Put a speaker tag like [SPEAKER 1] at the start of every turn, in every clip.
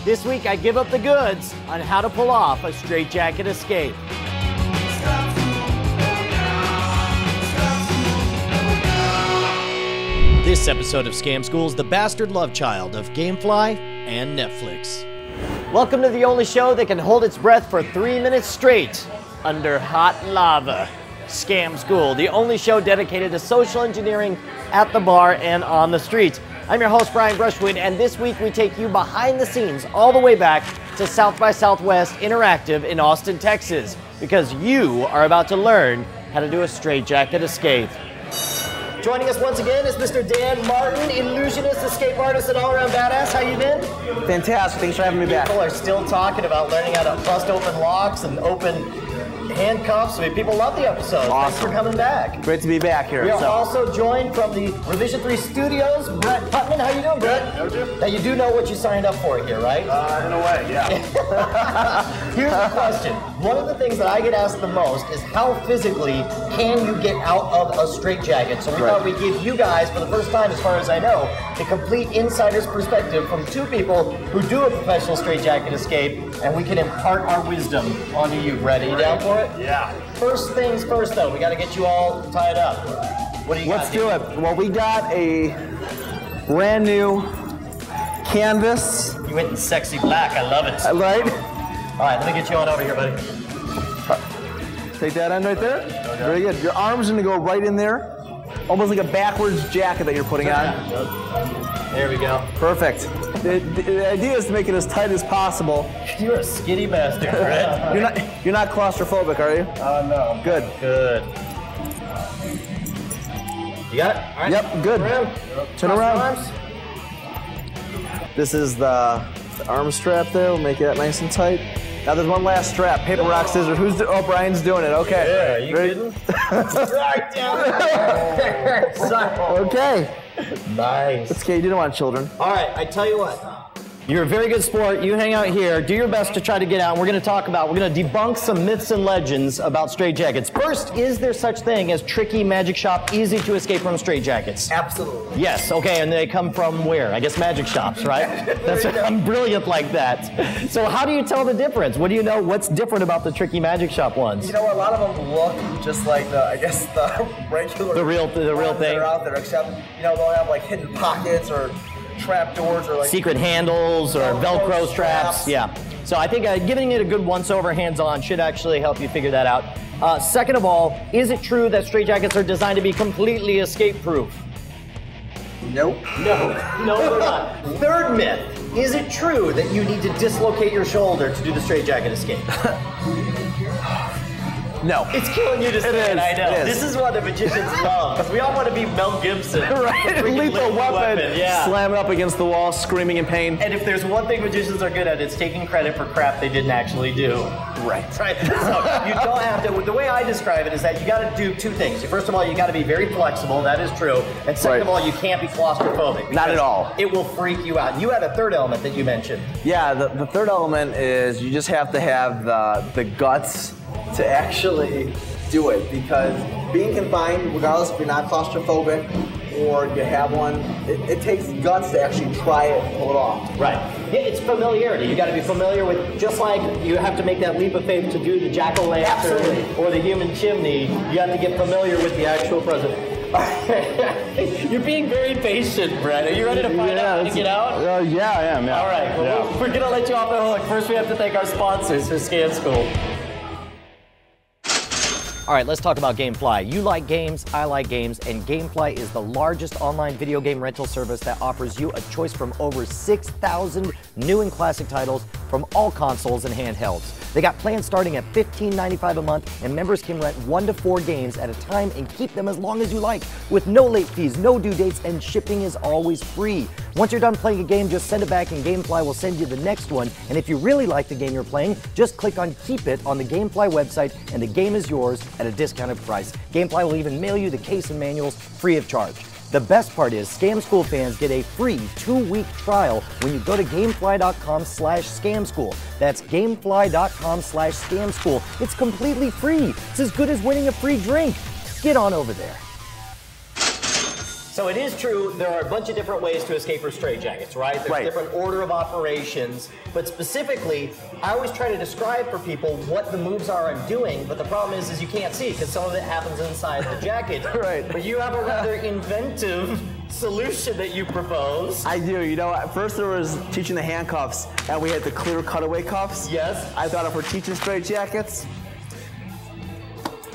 [SPEAKER 1] This week, I give up the goods on how to pull off a straitjacket escape. This episode of Scam School is the bastard love child of Gamefly and Netflix. Welcome to the only show that can hold its breath for 3 minutes straight under hot lava. Scam School, the only show dedicated to social engineering at the bar and on the streets. I'm your host, Brian Brushwood, and this week we take you behind the scenes all the way back to South by Southwest Interactive in Austin, Texas, because you are about to learn how to do a straitjacket escape. Joining us once again is Mr. Dan Martin, illusionist, escape artist, and all-around badass. How you been?
[SPEAKER 2] Fantastic. Thanks for having me back.
[SPEAKER 1] People are still talking about learning how to bust open locks and open handcuffs. I mean, people love the episode.
[SPEAKER 2] Awesome.
[SPEAKER 1] Thanks for coming back.
[SPEAKER 2] Great to be back here.
[SPEAKER 1] We are also joined from the Revision 3 Studios, Brett Putman. How you doing, Brett?
[SPEAKER 3] How you?
[SPEAKER 1] Now, you do know what you signed up for here, right?
[SPEAKER 3] In a way, yeah.
[SPEAKER 1] Here's the question. One of the things that I get asked the most is how physically can you get out of a straitjacket? So we thought we'd give you guys, for the first time as far as I know, the complete insider's perspective from two people who do a professional straitjacket escape, and we can impart our wisdom onto you. Brett, are you down for it?
[SPEAKER 3] Yeah.
[SPEAKER 1] First things first, though, we got to get you all tied up. What do you got?
[SPEAKER 2] Let's do it. Well, we got a brand new canvas.
[SPEAKER 1] You went in sexy black. I love it.
[SPEAKER 2] Right?
[SPEAKER 1] All right, let me get you on over here, buddy.
[SPEAKER 2] Take that end right there. Very good. Your arm's going to go right in there. Almost like a backwards jacket that you're putting on.
[SPEAKER 1] There we go.
[SPEAKER 2] Perfect. The idea is to make it as tight as possible.
[SPEAKER 1] You're a skinny bastard, Brett.
[SPEAKER 2] You're not claustrophobic, are you?
[SPEAKER 3] No.
[SPEAKER 2] Good.
[SPEAKER 1] Good. You got it? All right.
[SPEAKER 2] Yep, good. Turn around.
[SPEAKER 1] Arms.
[SPEAKER 2] This is the arm strap there. We'll make that nice and tight. Now there's one last strap. Paper, rock, scissors. Oh, Brian's doing it. Okay.
[SPEAKER 1] Yeah, are you kidding? Right down there.
[SPEAKER 2] Okay.
[SPEAKER 1] Nice.
[SPEAKER 2] It's okay. You didn't want children.
[SPEAKER 1] All right, I tell you what. You're a very good sport. You hang out here. Do your best to try to get out. We're going to debunk some myths and legends about straitjackets. First, is there such thing as tricky magic shop, easy to escape from straitjackets?
[SPEAKER 2] Absolutely.
[SPEAKER 1] Yes, okay, and they come from where? I guess magic shops, right? I'm brilliant like that. So how do you tell the difference? What do you know? What's different about the tricky magic shop ones?
[SPEAKER 2] You know, a lot of them look just like the regular.
[SPEAKER 1] The real thing.
[SPEAKER 2] That are out there, except they'll have like hidden pockets or trap doors or like
[SPEAKER 1] secret handles or Velcro straps. Yeah. So I think giving it a good once-over hands-on should actually help you figure that out. Second of all, is it true that straitjackets are designed to be completely escape-proof?
[SPEAKER 2] Nope.
[SPEAKER 1] No, they're not. Third myth, is it true that you need to dislocate your shoulder to do the straitjacket escape?
[SPEAKER 2] No.
[SPEAKER 1] It's killing you to say it, I know. This is what the magicians love, because we all want to be Mel Gibson.
[SPEAKER 2] Right, lethal weapon.
[SPEAKER 1] Yeah.
[SPEAKER 2] Slam it up against the wall, screaming in pain.
[SPEAKER 1] And if there's one thing magicians are good at, it's taking credit for crap they didn't actually do.
[SPEAKER 2] Right.
[SPEAKER 1] Right. So you don't have to. The way I describe it is that you got to do two things. First of all, you got to be very flexible. That is true. And second of all, you can't be claustrophobic.
[SPEAKER 2] Not at all.
[SPEAKER 1] It will freak you out. You had a third element that you mentioned.
[SPEAKER 2] Yeah. The third element is you just have to have the guts to actually do it, because being confined, regardless if you're not claustrophobic or you have one, it takes guts to actually try it and pull it off.
[SPEAKER 1] Right. Yeah, it's familiarity. You got to be familiar with, just like you have to make that leap of faith to do the jack-o'-lantern or the human chimney, you have to get familiar with the actual president. You're being very patient, Brett. Are you ready to find out how to get out?
[SPEAKER 3] Yeah, I am. Yeah.
[SPEAKER 1] All right. Well, we're going to let you off the hook. First, we have to thank our sponsors for Scam School. All right, let's talk about Gamefly. You like games, I like games, and Gamefly is the largest online video game rental service that offers you a choice from over 6,000 new and classic titles from all consoles and handhelds. They got plans starting at $15.95 a month, and members can rent 1 to 4 games at a time and keep them as long as you like, with no late fees, no due dates, and shipping is always free. Once you're done playing a game, just send it back and Gamefly will send you the next one. And if you really like the game you're playing, just click on Keep It on the Gamefly website and the game is yours at a discounted price. Gamefly will even mail you the case and manuals free of charge. The best part is Scam School fans get a free 2-week trial when you go to gamefly.com/scamschool. That's gamefly.com/scamschool. It's completely free. It's as good as winning a free drink. Get on over there. So it is true, there are a bunch of different ways to escape for straitjackets, right? There's
[SPEAKER 2] Right.
[SPEAKER 1] different order of operations, but specifically, I always try to describe for people what the moves are I'm doing, but the problem is you can't see because some of it happens inside the jacket.
[SPEAKER 2] Right.
[SPEAKER 1] But you have a rather inventive solution that you propose.
[SPEAKER 2] I do. You know, at first there was teaching the handcuffs, and we had the clear cutaway cuffs.
[SPEAKER 1] Yes.
[SPEAKER 2] I thought if we're teaching straitjackets,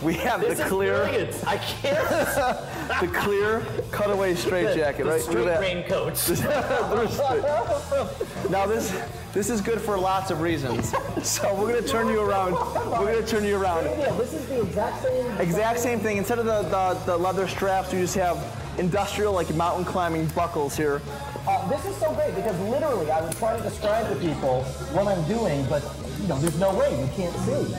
[SPEAKER 2] we have
[SPEAKER 1] This
[SPEAKER 2] the
[SPEAKER 1] is
[SPEAKER 2] clear,
[SPEAKER 1] brilliant. I can't.
[SPEAKER 2] the clear cutaway straitjacket,
[SPEAKER 1] the
[SPEAKER 2] right?
[SPEAKER 1] straight
[SPEAKER 2] Look at that.
[SPEAKER 1] raincoats.
[SPEAKER 2] Now this is good for lots of reasons. So we're gonna turn you around. We're gonna turn you around.
[SPEAKER 1] This is the
[SPEAKER 2] Exact same thing. Instead of the leather straps, you just have industrial, like mountain climbing buckles here.
[SPEAKER 1] This is so great because literally I was trying to describe to people what I'm doing, but you know, there's no way you can't see.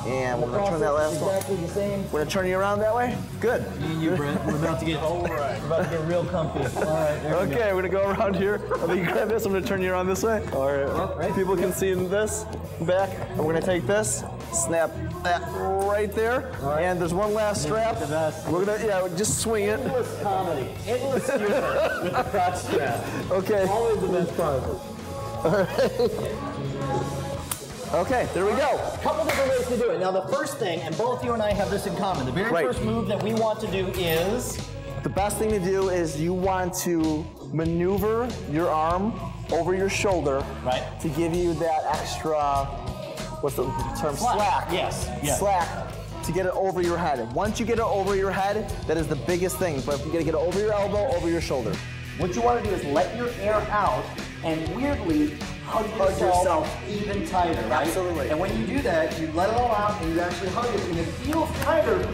[SPEAKER 2] And we're gonna turn that last one.
[SPEAKER 1] Exactly the same.
[SPEAKER 2] We're gonna turn you around that way. Good.
[SPEAKER 1] Me and you, Brent. We're about to get we're about to get real comfy. All right. There we go.
[SPEAKER 2] Okay, we're gonna go around here. I think you grab this. I'm gonna turn you around this way. All right. People can see this back. And we're gonna take this, snap that right there, and there's one last strap. We're gonna just swing it.
[SPEAKER 1] Endless comedy. Endless humor with the crotch strap.
[SPEAKER 2] Okay.
[SPEAKER 1] Always the best part of it.
[SPEAKER 2] Okay, there we go.
[SPEAKER 1] A couple different ways to do it. Now the first thing, and both you and I have this in common, the very first move that we want to do is...
[SPEAKER 2] The best thing to do is you want to maneuver your arm over your shoulder to give you that extra, what's the term? Slack.
[SPEAKER 1] Yes.
[SPEAKER 2] Slack to get it over your head. Once you get it over your head, that is the biggest thing. But you gotta get it over your elbow, over your shoulder.
[SPEAKER 1] What you want to do is let your air out and weirdly hug yourself even tighter, right?
[SPEAKER 2] Absolutely.
[SPEAKER 1] And when you do that, you let it all out and you actually hug it and it feels tighter.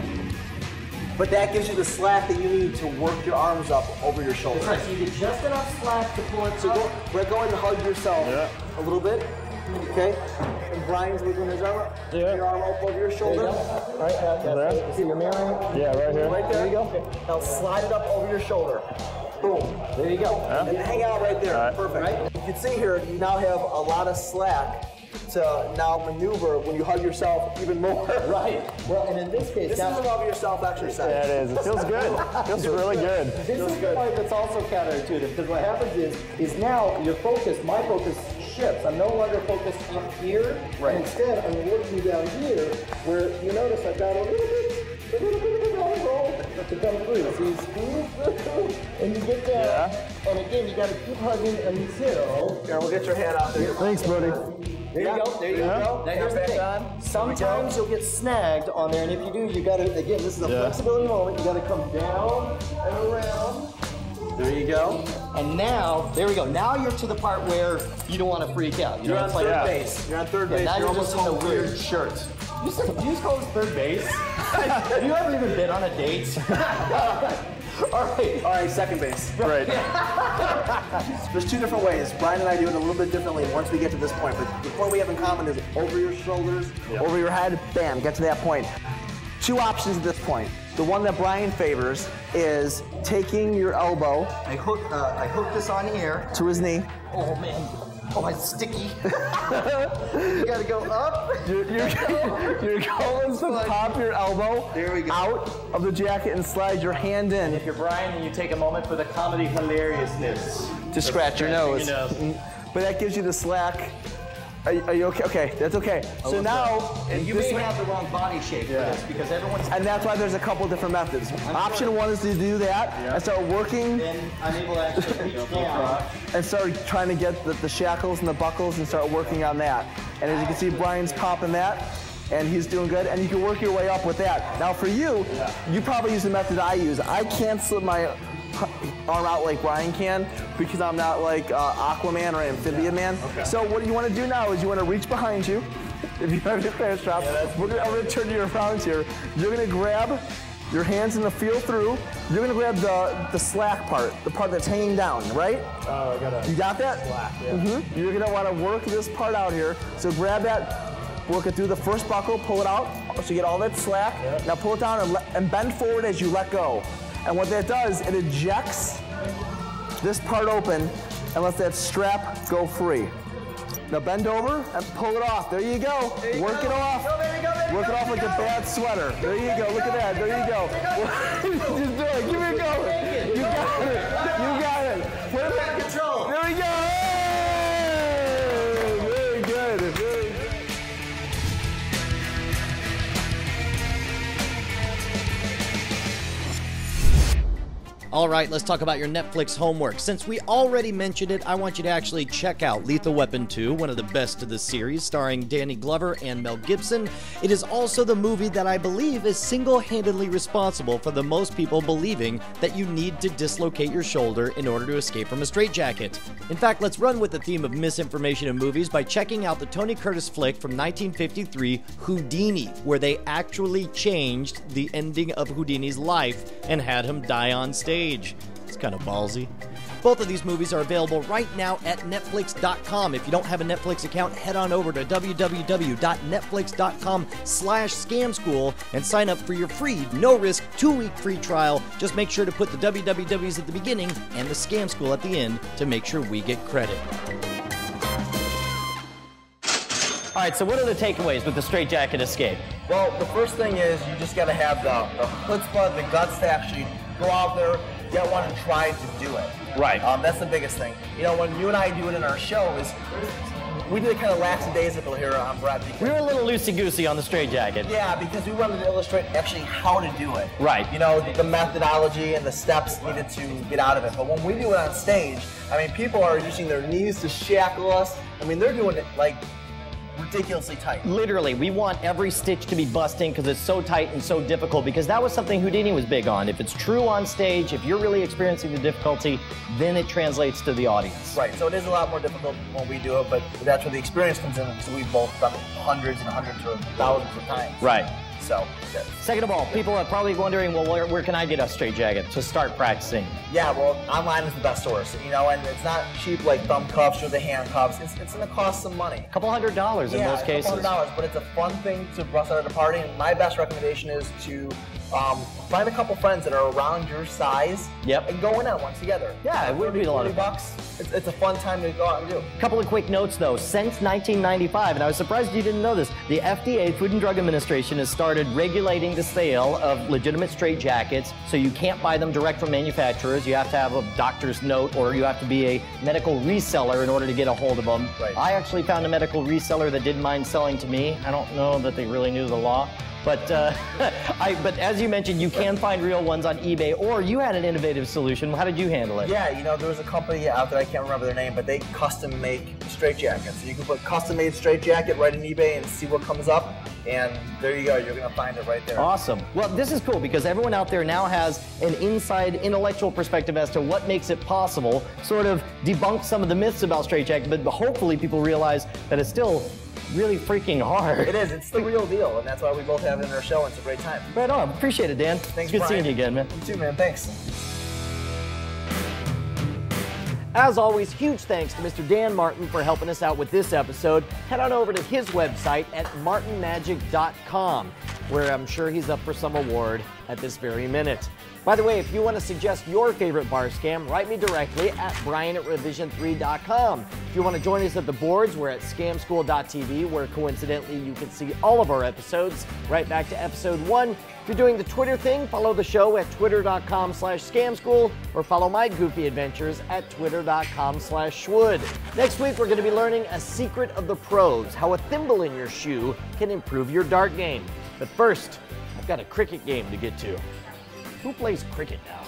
[SPEAKER 2] But that gives you the slack that you need to work your arms up over your shoulder.
[SPEAKER 1] That's right, so you get just enough slack to pull it
[SPEAKER 2] So
[SPEAKER 1] up.
[SPEAKER 2] go ahead and hug yourself a little bit. Okay? And Brian's wiggling his arm up. Your arm up over your shoulder.
[SPEAKER 1] Right, there. See your mirror?
[SPEAKER 3] Yeah, right here.
[SPEAKER 2] Right there. You go. Now slide it up over your shoulder. Boom. There you go. And hang out right there. Perfect. Right? You can see here, you now have a lot of slack to now maneuver when you hug yourself even more.
[SPEAKER 1] Right. Well, and in this case,
[SPEAKER 2] This is a love yourself exercise.
[SPEAKER 3] Yeah, it is. It feels good. It feels really good.
[SPEAKER 1] This is the part that's also counterintuitive because what happens is now your focus, my focus shifts. I'm no longer focused up here.
[SPEAKER 2] Right.
[SPEAKER 1] And instead, I'm working down here where you notice I've got a little bit of roll to come through. So you squeeze through and you get down. And again, you got to keep hugging until.
[SPEAKER 2] Here, we'll get your hand out there.
[SPEAKER 3] Thanks, buddy.
[SPEAKER 1] There you go. There you go. Now here's the thing. Sometimes you'll get snagged on there, and if you do, you got to, again, this is a flexibility moment. You got to come down and around.
[SPEAKER 2] There you go.
[SPEAKER 1] And now, there we go. Now you're to the part where you don't want to freak out.
[SPEAKER 2] You're on third
[SPEAKER 3] Yeah.
[SPEAKER 2] base. You're on third base.
[SPEAKER 1] Now
[SPEAKER 2] You're
[SPEAKER 1] you're just
[SPEAKER 2] almost
[SPEAKER 1] in a
[SPEAKER 2] home
[SPEAKER 1] weird
[SPEAKER 2] free.
[SPEAKER 1] shirt. You just call this third base? Have you ever even been on a date? All right,
[SPEAKER 2] second base.
[SPEAKER 3] Right.
[SPEAKER 2] There's two different ways. Brian and I do it a little bit differently once we get to this point. But the point we have in common is over your shoulders, over your head, bam, get to that point. Two options at this point. The one that Brian favors is taking your elbow
[SPEAKER 1] I hook this on here.
[SPEAKER 2] to his knee.
[SPEAKER 1] Oh man. Oh, it's sticky. You gotta go up.
[SPEAKER 2] You're going to pop your elbow out of the jacket and slide your hand in
[SPEAKER 3] If you're Brian and you take a moment for the comedy hilariousness.
[SPEAKER 2] to scratch your nose. But that gives you the slack. Are you okay? Okay, that's okay. So now,
[SPEAKER 1] And you may have the wrong body shape for this because everyone's.
[SPEAKER 2] and that's why there's a couple different methods. Option one is to do that and start working
[SPEAKER 1] Then I'm able to actually reach down.
[SPEAKER 2] and start trying to get the shackles and the buckles and start working on that. And as you can see, Brian's popping that, and he's doing good. And you can work your way up with that. Now for you, you probably use the method I use. I can't slip my arm out like Brian can because I'm not like Aquaman or Amphibian Man. So what you want to do now is you want to reach behind you. If you have your pants dropped, I'm going to turn you around here. You're going to grab your hands in the feel through. You're going to grab the slack part, the part that's hanging down, right?
[SPEAKER 3] Oh, I got
[SPEAKER 2] You got that?
[SPEAKER 3] slack, yeah.
[SPEAKER 2] You're going to want to work this part out here. So grab that, work it through the first buckle, pull it out so you get all that slack. Now pull it down and bend forward as you let go. And what that does, it ejects this part open and lets that strap go free. Now bend over and pull it off. There you go. Work it off. Work it off like a bad sweater. There you go. Look at that. There you go. Just do it. Give me a go.
[SPEAKER 1] All right, let's talk about your Netflix homework. Since we already mentioned it, I want you to actually check out Lethal Weapon 2, one of the best of the series, starring Danny Glover and Mel Gibson. It is also the movie that I believe is single-handedly responsible for the most people believing that you need to dislocate your shoulder in order to escape from a straitjacket. In fact, let's run with the theme of misinformation in movies by checking out the Tony Curtis flick from 1953, Houdini, where they actually changed the ending of Houdini's life and had him die on stage. It's kind of ballsy. Both of these movies are available right now at Netflix.com. If you don't have a Netflix account, head on over to www.netflix.com/scamschool and sign up for your free, no-risk, 2-week free trial. Just make sure to put the wwws at the beginning and the Scam School at the end to make sure we get credit. All right, so what are the takeaways with the straitjacket escape?
[SPEAKER 2] Well, the first thing is you just got to have the chutzpah, the guts to actually go out there, get one, and try to do it.
[SPEAKER 1] Right.
[SPEAKER 2] That's the biggest thing. You know, when you and I do it in our show, is we did it kind of lackadaisical here on Brett.
[SPEAKER 1] We were a little loosey-goosey on the straitjacket.
[SPEAKER 2] Yeah, because we wanted to illustrate actually how to do it.
[SPEAKER 1] Right.
[SPEAKER 2] You know, the methodology and the steps needed to get out of it. But when we do it on stage, I mean, people are using their knees to shackle us. I mean, they're doing it like ridiculously tight.
[SPEAKER 1] Literally, we want every stitch to be busting because it's so tight and so difficult, because that was something Houdini was big on. If it's true on stage, if you're really experiencing the difficulty, then it translates to the audience.
[SPEAKER 2] Right, so it is a lot more difficult when we do it, but that's where the experience comes in, because we've both done it hundreds and hundreds or thousands of times.
[SPEAKER 1] Right.
[SPEAKER 2] So, yeah.
[SPEAKER 1] Second of all, people are probably wondering, well, where can I get a straitjacket to start practicing?
[SPEAKER 2] Yeah, well, online is the best source, you know, and it's not cheap like thumb cuffs or the handcuffs. It's going to cost some money.
[SPEAKER 1] A couple $100 in most cases.
[SPEAKER 2] Yeah, a couple $100, but it's a fun thing to bust out at a party, and my best recommendation is to find a couple friends that are around your size.
[SPEAKER 1] Yep.
[SPEAKER 2] And go in on one together.
[SPEAKER 1] Yeah, it would be a lot of fun.
[SPEAKER 2] It's a fun time to go out and do.
[SPEAKER 1] A couple of quick notes though. Since 1995, and I was surprised you didn't know this, the FDA, Food and Drug Administration, has started regulating the sale of legitimate straitjackets, so you can't buy them direct from manufacturers. You have to have a doctor's note, or you have to be a medical reseller in order to get a hold of them.
[SPEAKER 2] Right.
[SPEAKER 1] I actually found a medical reseller that didn't mind selling to me. I don't know that they really knew the law. But but as you mentioned, you can find real ones on eBay, or you had an innovative solution. How did you handle it?
[SPEAKER 2] Yeah, you know, there was a company out there, I can't remember their name, but they custom make straitjackets. So you can put custom made straitjacket right in eBay and see what comes up, and there you go, you're gonna find it right there.
[SPEAKER 1] Awesome. Well, this is cool because everyone out there now has an inside intellectual perspective as to what makes it possible, sort of debunk some of the myths about straitjacket, but hopefully people realize that it's still really freaking hard.
[SPEAKER 2] It is. It's the real deal, and that's why we both have it in our show, and it's a great time.
[SPEAKER 1] Right on. Appreciate it, Dan.
[SPEAKER 2] Thanks,
[SPEAKER 1] It's good
[SPEAKER 2] Brian.
[SPEAKER 1] seeing you again, man.
[SPEAKER 2] You too, man. Thanks.
[SPEAKER 1] As always, huge thanks to Mr. Dan Martin for helping us out with this episode. Head on over to his website at martinmagic.com, where I'm sure he's up for some award at this very minute. By the way, if you want to suggest your favorite bar scam, write me directly at brian@revision3.com. If you want to join us at the boards, we're at scamschool.tv, where coincidentally you can see all of our episodes right back to episode 1. If you're doing the Twitter thing, follow the show at twitter.com/scamschool, or follow my goofy adventures at twitter.com/schwood. Next week, we're going to be learning a secret of the pros, how a thimble in your shoe can improve your dart game. But first, I've got a cricket game to get to. Who plays cricket now?